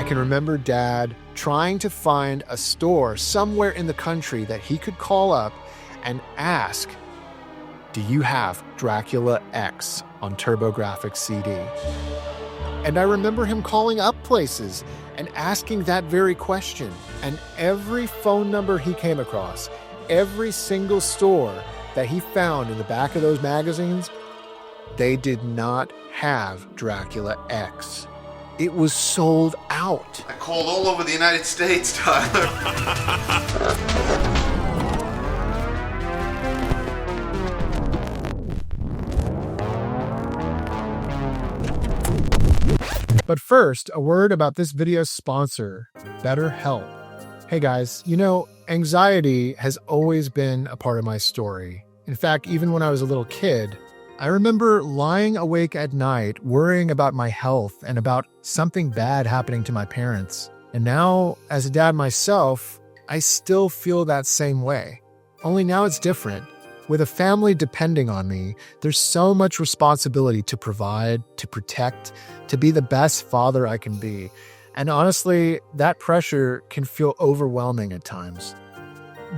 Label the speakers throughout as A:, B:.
A: can remember Dad trying to find a store somewhere in the country that he could call up and ask, "Do you have Dracula X on turbografx-cd?" And I remember him calling up places and asking that very question. And every phone number he came across, every single store that he found in the back of those magazines, they did not have Dracula X. It was sold out.
B: I called all over the United States, Tyler.
A: But first, a word about this video's sponsor, BetterHelp. Hey guys, anxiety has always been a part of my story. In fact, even when I was a little kid, I remember lying awake at night worrying about my health and about something bad happening to my parents. And now, as a dad myself, I still feel that same way. Only now it's different. With a family depending on me, there's so much responsibility to provide, to protect, to be the best father I can be. And honestly, that pressure can feel overwhelming at times.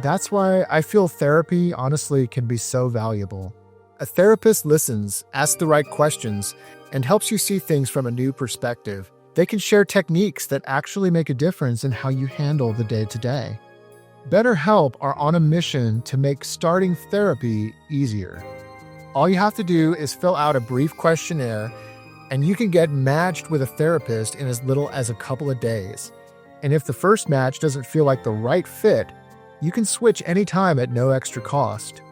A: That's why I feel therapy, honestly, can be so valuable. A therapist listens, asks the right questions, and helps you see things from a new perspective. They can share techniques that actually make a difference in how you handle the day-to-day. BetterHelp are on a mission to make starting therapy easier. All you have to do is fill out a brief questionnaire, and you can get matched with a therapist in as little as a couple of days. And if the first match doesn't feel like the right fit, you can switch anytime at no extra cost.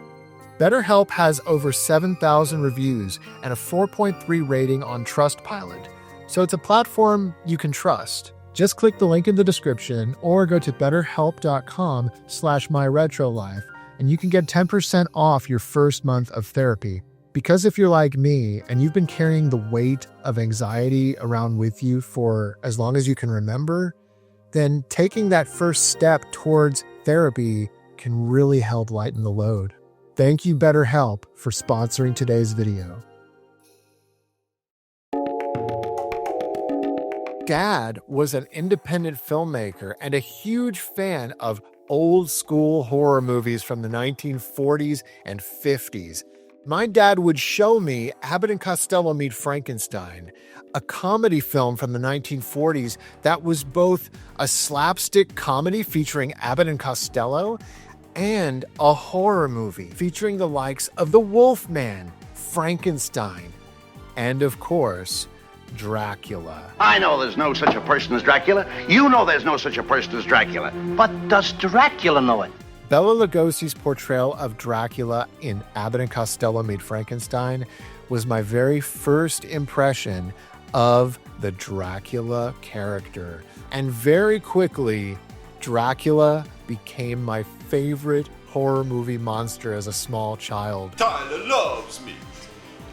A: BetterHelp has over 7,000 reviews and a 4.3 rating on Trustpilot, so it's a platform you can trust. Just click the link in the description or go to betterhelp.com/myretrolife and you can get 10% off your first month of therapy. Because if you're like me and you've been carrying the weight of anxiety around with you for as long as you can remember, then taking that first step towards therapy can really help lighten the load. Thank you, BetterHelp, for sponsoring today's video. Dad was an independent filmmaker and a huge fan of old school horror movies from the 1940s and 50s. My dad would show me Abbott and Costello Meet Frankenstein, a comedy film from the 1940s that was both a slapstick comedy featuring Abbott and Costello and a horror movie featuring the likes of the Wolfman, Frankenstein, and of course, Dracula.
C: I know there's no such a person as Dracula. You know there's no such a person as Dracula. But does Dracula know it?
A: Bela Lugosi's portrayal of Dracula in Abbott and Costello Meet Frankenstein was my very first impression of the Dracula character. And very quickly, Dracula became my favorite horror movie monster as a small child.
B: Tyler loves me.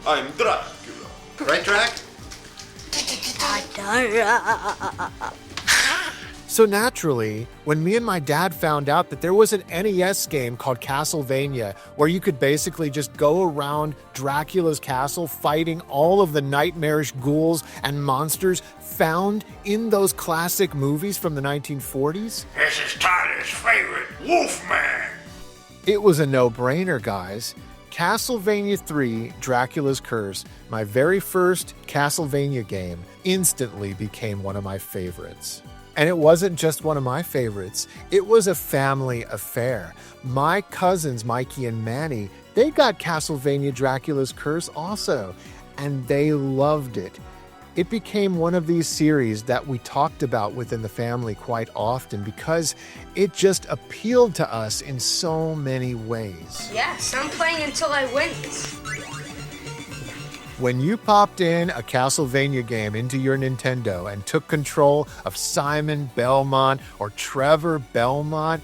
B: I'm Dracula. Right, Drac?
A: So naturally, when me and my dad found out that there was an NES game called Castlevania, where you could basically just go around Dracula's castle fighting all of the nightmarish ghouls and monsters found in those classic movies from the 1940s,
C: This is Tyler's favorite, Wolfman.
A: it was a no-brainer, guys. Castlevania 3, Dracula's Curse, my very first Castlevania game, instantly became one of my favorites. And it wasn't just one of my favorites, it was a family affair. My cousins, Mikey and Manny, they got Castlevania Dracula's Curse also, and they loved it. It became one of these series that we talked about within the family quite often because it just appealed to us in so many ways.
D: Yes, I'm playing until I win.
A: When you popped in a Castlevania game into your Nintendo and took control of Simon Belmont or Trevor Belmont,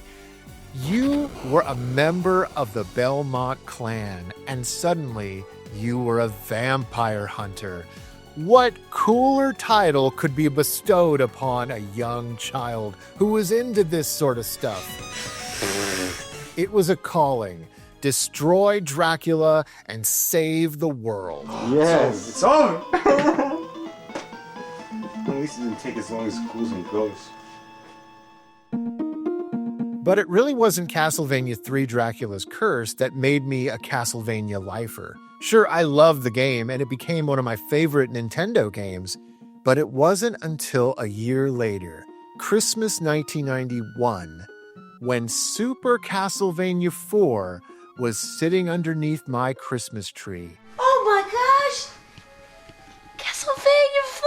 A: you were a member of the Belmont clan, and suddenly you were a vampire hunter. What cooler title could be bestowed upon a young child who was into this sort of stuff? It was a calling. Destroy Dracula and save the world.
E: Yes.
B: It's on.
E: At least it's take as long as Cruising goes.
A: But it really wasn't Castlevania 3 Dracula's Curse that made me a Castlevania lifer. Sure, I loved the game, and it became one of my favorite Nintendo games, but it wasn't until a year later, Christmas 1991, when Super Castlevania 4 was sitting underneath my Christmas tree.
F: Oh my gosh! Castlevania 4!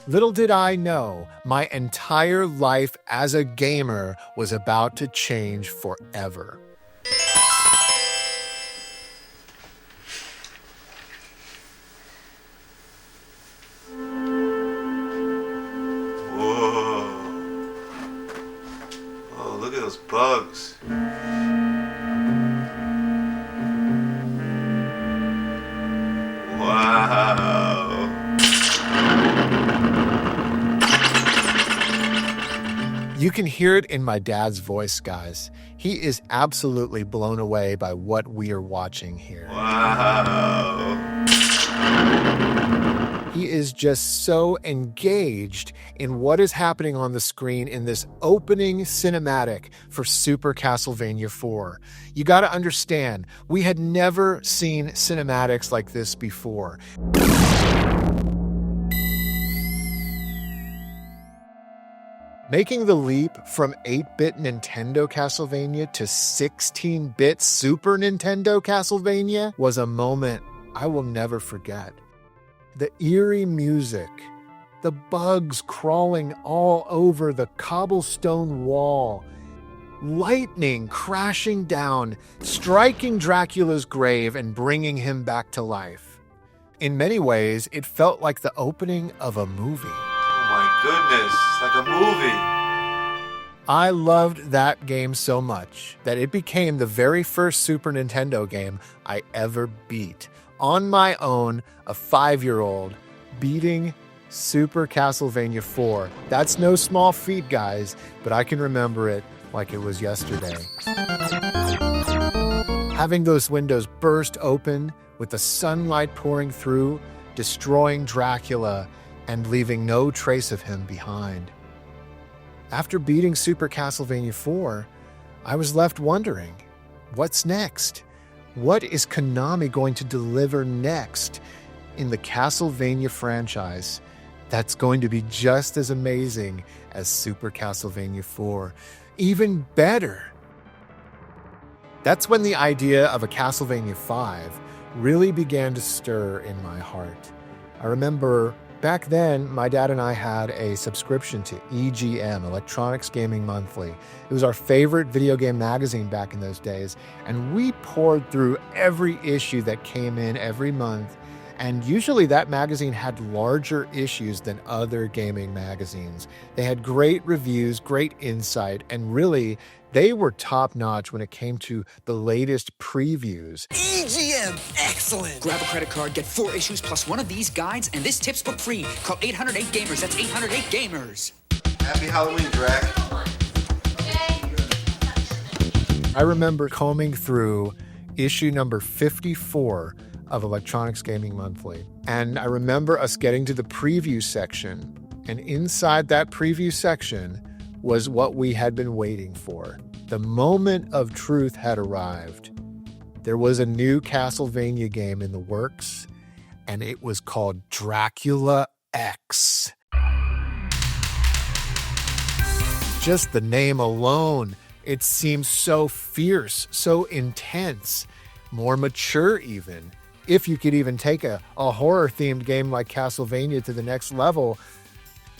A: Little did I know, my entire life as a gamer was about to change forever.
B: Whoa. Oh, look at those bugs. Wow.
A: You can hear it in my dad's voice, guys. He is absolutely blown away by what we are watching here.
B: Wow.
A: He is just so engaged in what is happening on the screen in this opening cinematic for Super Castlevania 4. You gotta understand, we had never seen cinematics like this before. Making the leap from 8-bit Nintendo Castlevania to 16-bit Super Nintendo Castlevania was a moment I will never forget. The eerie music, the bugs crawling all over the cobblestone wall, lightning crashing down, striking Dracula's grave and bringing him back to life. In many ways, it felt like the opening of a movie.
B: Oh my goodness, like a movie.
A: I loved that game so much that it became the very first Super Nintendo game I ever beat. On my own, a 5-year-old, beating Super Castlevania 4. That's no small feat, guys, but I can remember it like it was yesterday. Having those windows burst open with the sunlight pouring through, destroying Dracula, and leaving no trace of him behind. After beating Super Castlevania 4, I was left wondering, what's next? What is Konami going to deliver next in the Castlevania franchise that's going to be just as amazing as Super Castlevania 4? Even better. That's when the idea of a Castlevania 5 really began to stir in my heart. I remember back then, my dad and I had a subscription to EGM, Electronics Gaming Monthly. It was our favorite video game magazine back in those days, and we poured through every issue that came in every month, and usually that magazine had larger issues than other gaming magazines. They had great reviews, great insight, and really, they were top-notch when it came to the latest previews.
G: EGM, excellent! Grab a credit card, get 4 issues plus one of these guides, and this tip's book free. Call 808 Gamers. That's 808 Gamers.
B: Happy Halloween, Drac.
A: I remember combing through issue number 54 of Electronics Gaming Monthly, and I remember us getting to the preview section, and inside that preview section was what we had been waiting for. The moment of truth had arrived. There was a new Castlevania game in the works, and it was called Dracula X. Just the name alone, it seems so fierce, so intense, more mature even. If you could even take a horror-themed game like Castlevania to the next level,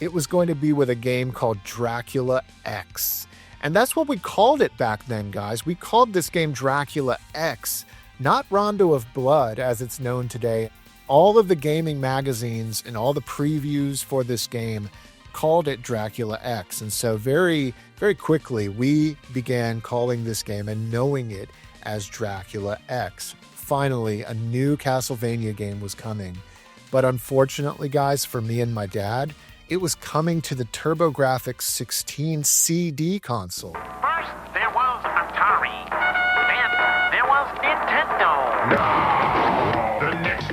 A: it was going to be with a game called Dracula X. And that's what we called it back then, guys. We called this game Dracula X, not Rondo of Blood as it's known today. All of the gaming magazines and all the previews for this game called it Dracula X. And so very, very quickly, we began calling this game and knowing it as Dracula X. Finally, a new Castlevania game was coming. But unfortunately, guys, for me and my dad, it was coming to the turbografx-cd console.
H: First, there was Atari. Then there was Nintendo.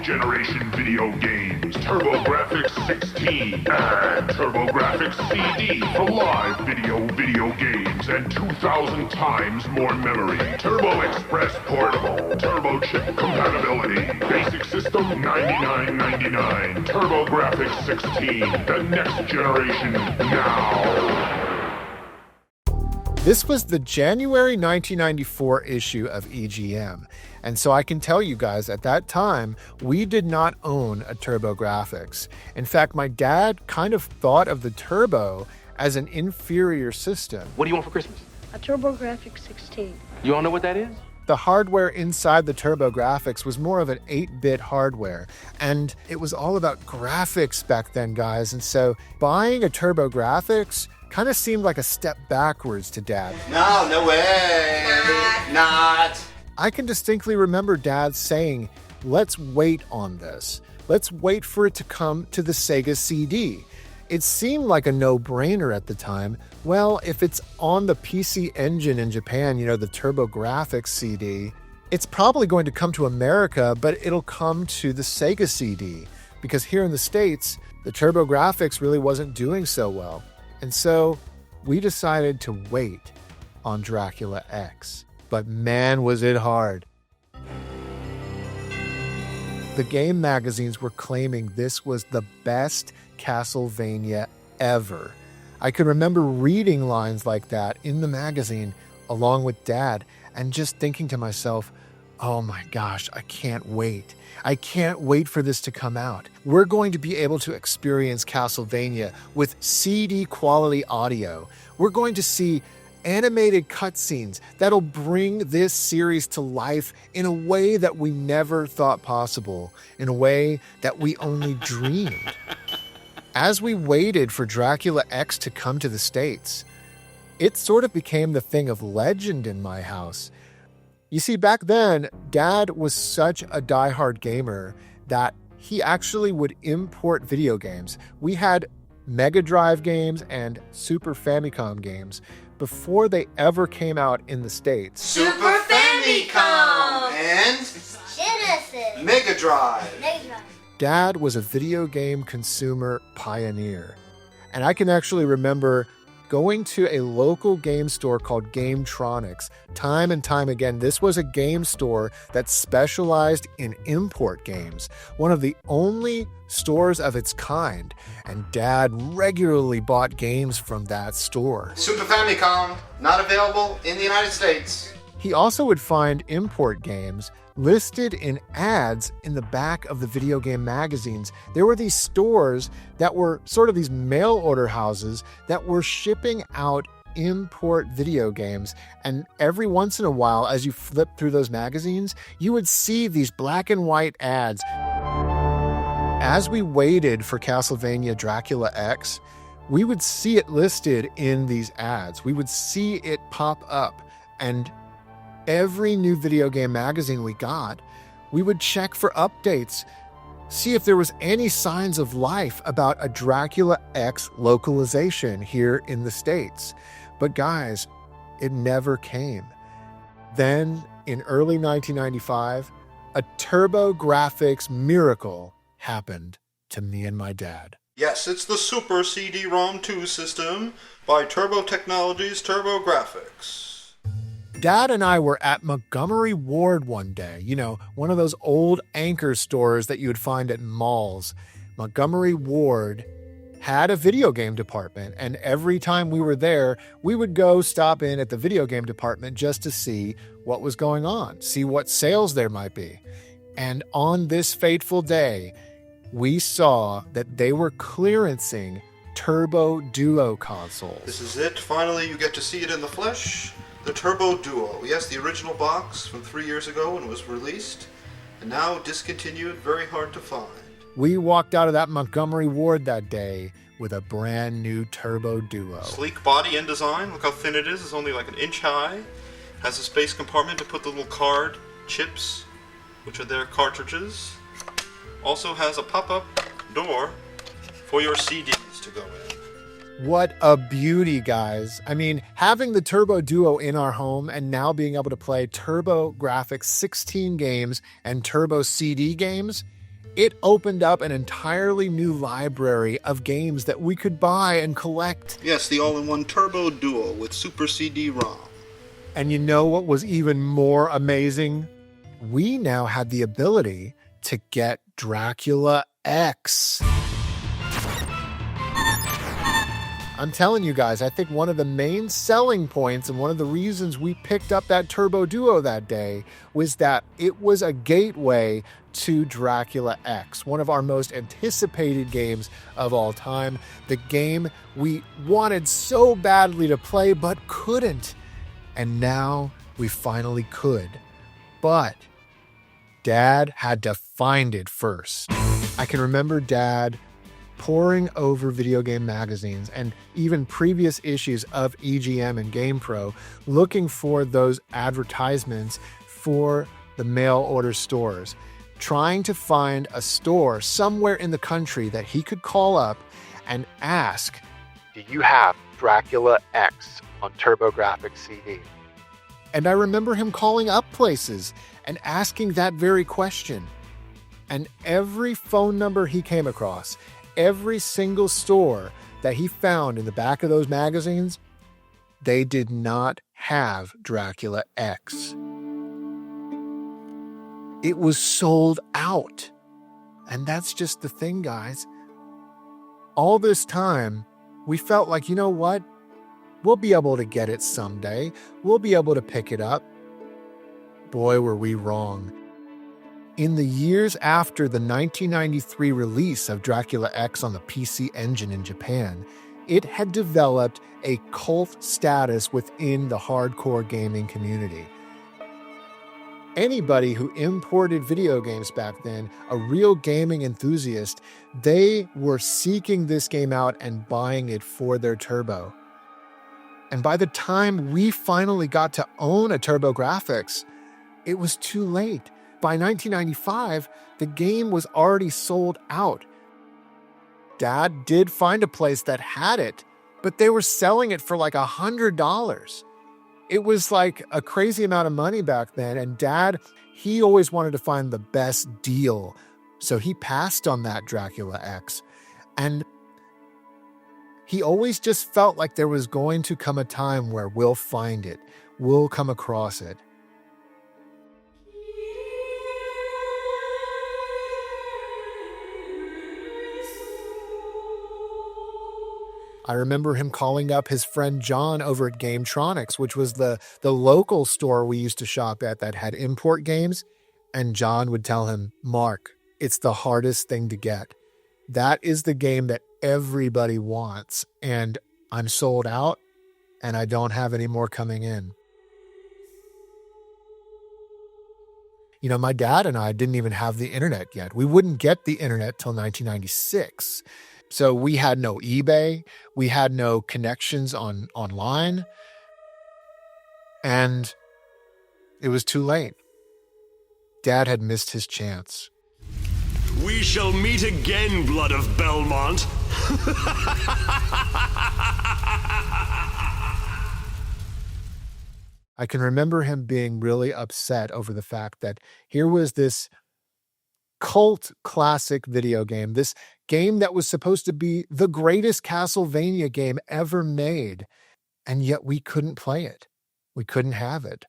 E: generation video games, TurboGrafx-16 and TurboGrafx-cd for live video games and 2,000 times more memory. Turbo Express Portable, Turbo Chip compatibility, basic system $99.99. TurboGrafx-16, the next generation now.
A: This was the January 1994 issue of EGM, and so I can tell you guys at that time, we did not own a TurboGrafx. In fact, my dad kind of thought of the Turbo as an inferior system.
H: What do you want for Christmas?
F: A turbografx-16.
H: You all know what that is?
A: The hardware inside the TurboGrafx was more of an 8-bit hardware, and it was all about graphics back then, guys, and so buying a TurboGrafx kind of seemed like a step backwards to Dad.
B: No way. Not.
A: I can distinctly remember Dad saying, let's wait on this. Let's wait for it to come to the Sega CD. It seemed like a no-brainer at the time. Well, if it's on the PC Engine in Japan, you know, the TurboGrafx-cd, it's probably going to come to America, but it'll come to the Sega CD, because here in the States, the TurboGrafx really wasn't doing so well. And so we decided to wait on Dracula X. But man, was it hard. The game magazines were claiming this was the best Castlevania ever. I could remember reading lines like that in the magazine along with Dad and just thinking to myself, oh my gosh, I can't wait. I can't wait for this to come out. We're going to be able to experience Castlevania with CD quality audio. We're going to see animated cutscenes that'll bring this series to life in a way that we never thought possible, in a way that we only dreamed. As we waited for Dracula X to come to the States, it sort of became the thing of legend in my house. You see, back then, Dad was such a diehard gamer that he actually would import video games. We had Mega Drive games and Super Famicom games before they ever came out in the States.
B: Super Famicom and
F: Genesis.
B: Mega Drive.
A: Dad was a video game consumer pioneer. And I can actually remember going to a local game store called Gametronics time and time again. This was a game store that specialized in import games, one of the only stores of its kind, and Dad regularly bought games from that store.
B: Super Famicom, not available in the United States.
A: He also would find import games listed in ads in the back of the video game magazines. There were these stores that were sort of these mail order houses that were shipping out import video games. And every once in a while, as you flip through those magazines, you would see these black and white ads. As we waited for Castlevania Dracula X, we would see it listed in these ads. We would see it pop up, and every new video game magazine we got, we would check for updates, see if there was any signs of life about a Dracula X localization here in the States. But guys, it never came. Then, in early 1995, a TurboGrafx miracle happened to me and my dad.
B: Yes, it's the Super CD-ROM 2 system by Turbo Technologies TurboGrafx.
A: Dad and I were at Montgomery Ward one day, you know, one of those old anchor stores that you would find at malls. Montgomery Ward had a video game department, and every time we were there, we would go stop in at the video game department just to see what was going on, see what sales there might be. And on this fateful day, we saw that they were clearancing Turbo Duo consoles.
B: This is it. Finally, you get to see it in the flesh. The Turbo Duo. Yes, the original box from 3 years ago when it was released, and now discontinued, very hard to find.
A: We walked out of that Montgomery Ward that day with a brand new Turbo Duo.
B: Sleek body and design. Look how thin it is. It's only like an inch high. Has a space compartment to put the little card chips, which are their cartridges. Also has a pop-up door for your CDs to go in.
A: What a beauty, guys. I mean, having the Turbo Duo in our home and now being able to play TurboGrafx 16 games and Turbo CD games, It opened up an entirely new library of games that we could buy and collect.
B: Yes, the all-in-one Turbo Duo with Super CD-ROM.
A: And you know what was even more amazing? We now had the ability to get Dracula X. I'm telling you guys, I think one of the main selling points and one of the reasons we picked up that Turbo Duo that day was that it was a gateway to Dracula X, one of our most anticipated games of all time. The game we wanted so badly to play but couldn't. And now we finally could. But Dad had to find it first. I can remember Dad poring over video game magazines and even previous issues of EGM and GamePro, looking for those advertisements for the mail order stores, trying to find a store somewhere in the country that he could call up and ask, "Do you have Dracula X on turbografx-cd?" And I remember him calling up places and asking that very question. And every phone number he came across, every single store that he found in the back of those magazines, they did not have Dracula X. It was sold out. And that's just the thing, guys. All this time, we felt like, you know what? We'll be able to get it someday. We'll be able to pick it up. Boy, were we wrong. In the years after the 1993 release of Dracula X on the PC Engine in Japan, it had developed a cult status within the hardcore gaming community. Anybody who imported video games back then, a real gaming enthusiast, they were seeking this game out and buying it for their Turbo. And by the time we finally got to own a TurboGrafx, it was too late. By 1995, the game was already sold out. Dad did find a place that had it, but they were selling it for like $100. It was like a crazy amount of money back then, and Dad, he always wanted to find the best deal. So he passed on that Dracula X. And he always just felt like there was going to come a time where we'll find it. We'll come across it. I remember him calling up his friend John over at Gametronics, which was the local store we used to shop at that had import games. And John would tell him, "Mark, it's the hardest thing to get. That is the game that everybody wants. And I'm sold out and I don't have any more coming in." You know, my dad and I didn't even have the internet yet. We wouldn't get the internet till 1996. So we had no eBay, we had no connections online, and it was too late. Dad had missed his chance.
H: We shall meet again, Blood of Belmont.
A: I can remember him being really upset over the fact that here was this cult classic video game, this game that was supposed to be the greatest Castlevania game ever made, and yet we couldn't play it. We couldn't have it.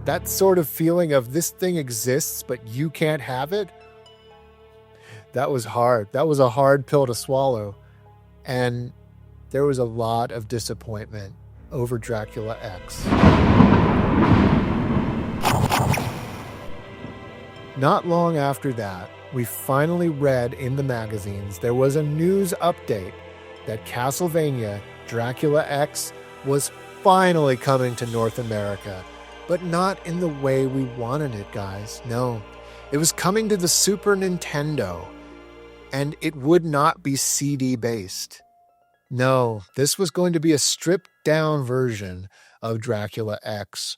A: That sort of feeling of this thing exists, but you can't have it, that was hard. That was a hard pill to swallow. And there was a lot of disappointment over Dracula X. Not long after that, we finally read in the magazines there was a news update that Castlevania Dracula X was finally coming to North America, but not in the way we wanted it, guys. No, it was coming to the Super Nintendo, and it would not be CD-based. No, this was going to be a stripped-down version of Dracula X.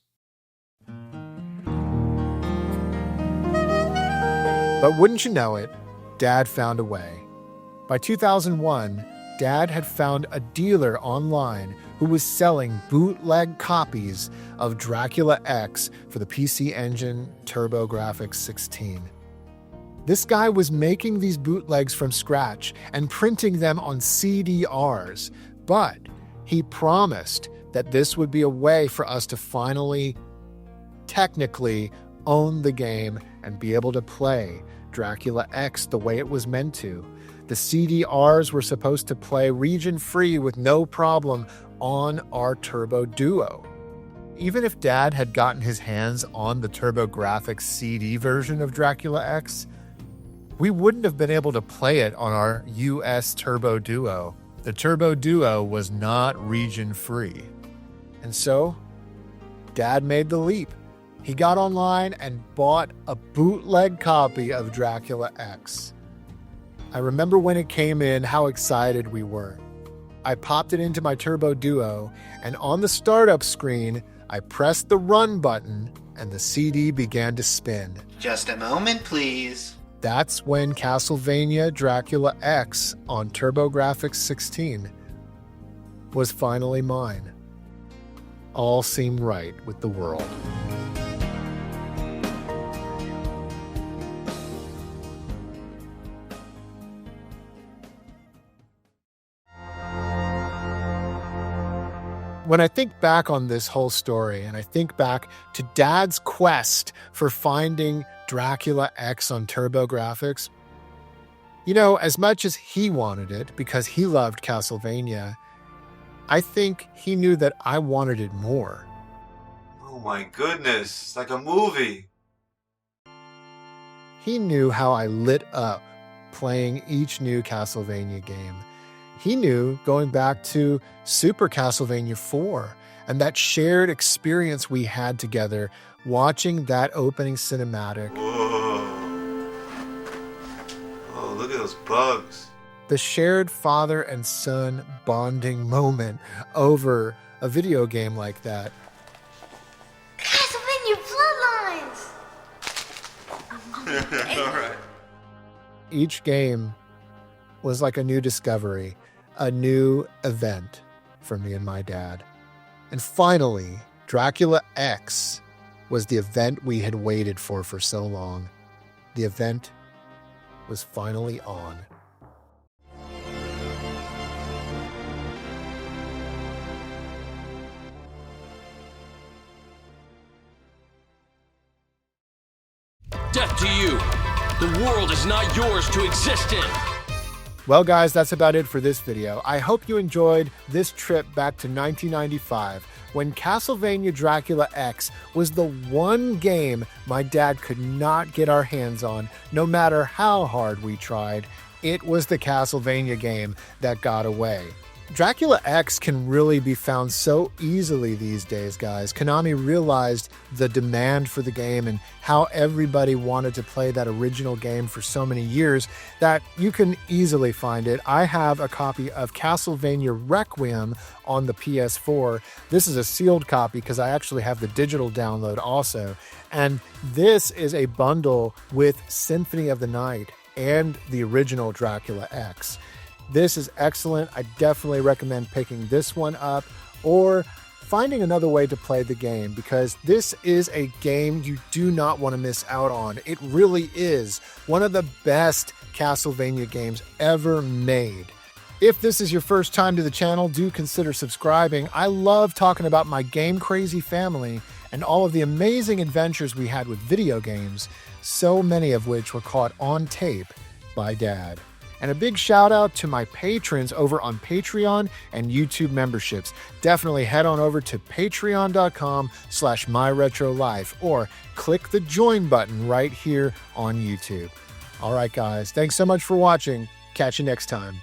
A: But wouldn't you know it, Dad found a way. By 2001, Dad had found a dealer online who was selling bootleg copies of Dracula X for the PC Engine TurboGrafx 16. This guy was making these bootlegs from scratch and printing them on CDRs, but he promised that this would be a way for us to finally, technically, own the game and be able to play Dracula X the way it was meant to. The CDRs were supposed to play region-free with no problem on our Turbo Duo. Even if Dad had gotten his hands on the turbografx-cd version of Dracula X, we wouldn't have been able to play it on our US Turbo Duo. The Turbo Duo was not region-free. And so, Dad made the leap. He got online and bought a bootleg copy of Dracula X. I remember when it came in, how excited we were. I popped it into my Turbo Duo, and on the startup screen, I pressed the run button, and the CD began to spin.
I: Just a moment, please.
A: That's when Castlevania Dracula X on TurboGrafx-16 was finally mine. All seemed right with the world. When I think back on this whole story, and I think back to Dad's quest for finding Dracula X on TurboGrafx, you know, as much as he wanted it because he loved Castlevania, I think he knew that I wanted it more.
B: Oh my goodness, it's like a movie.
A: He knew how I lit up playing each new Castlevania game. He knew going back to Super Castlevania 4 and that shared experience we had together watching that opening cinematic.
B: Whoa. Oh, look at those bugs.
A: The shared father and son bonding moment over a video game like that.
F: Castlevania Bloodlines!
B: All right.
A: Each game was like a new discovery, a new event for me and my dad. And finally, Dracula X was the event we had waited for so long. The event was finally on.
H: Death to you. The world is not yours to exist in.
A: Well, guys, that's about it for this video. I hope you enjoyed this trip back to 1995 when Castlevania Dracula X was the one game my dad could not get our hands on, no matter how hard we tried. It was the Castlevania game that got away. Dracula X can really be found so easily these days, guys. Konami realized the demand for the game and how everybody wanted to play that original game for so many years that you can easily find it. I have a copy of Castlevania Requiem on the PS4. This is a sealed copy because I actually have the digital download also. And this is a bundle with Symphony of the Night and the original Dracula X. This is excellent. I definitely recommend picking this one up or finding another way to play the game because this is a game you do not want to miss out on. It really is one of the best Castlevania games ever made. If this is your first time to the channel, do consider subscribing. I love talking about my game crazy family and all of the amazing adventures we had with video games, so many of which were caught on tape by Dad. And a big shout out to my patrons over on Patreon and YouTube memberships. Definitely head on over to patreon.com/myretrolife or click the join button right here on YouTube. All right, guys, thanks so much for watching. Catch you next time.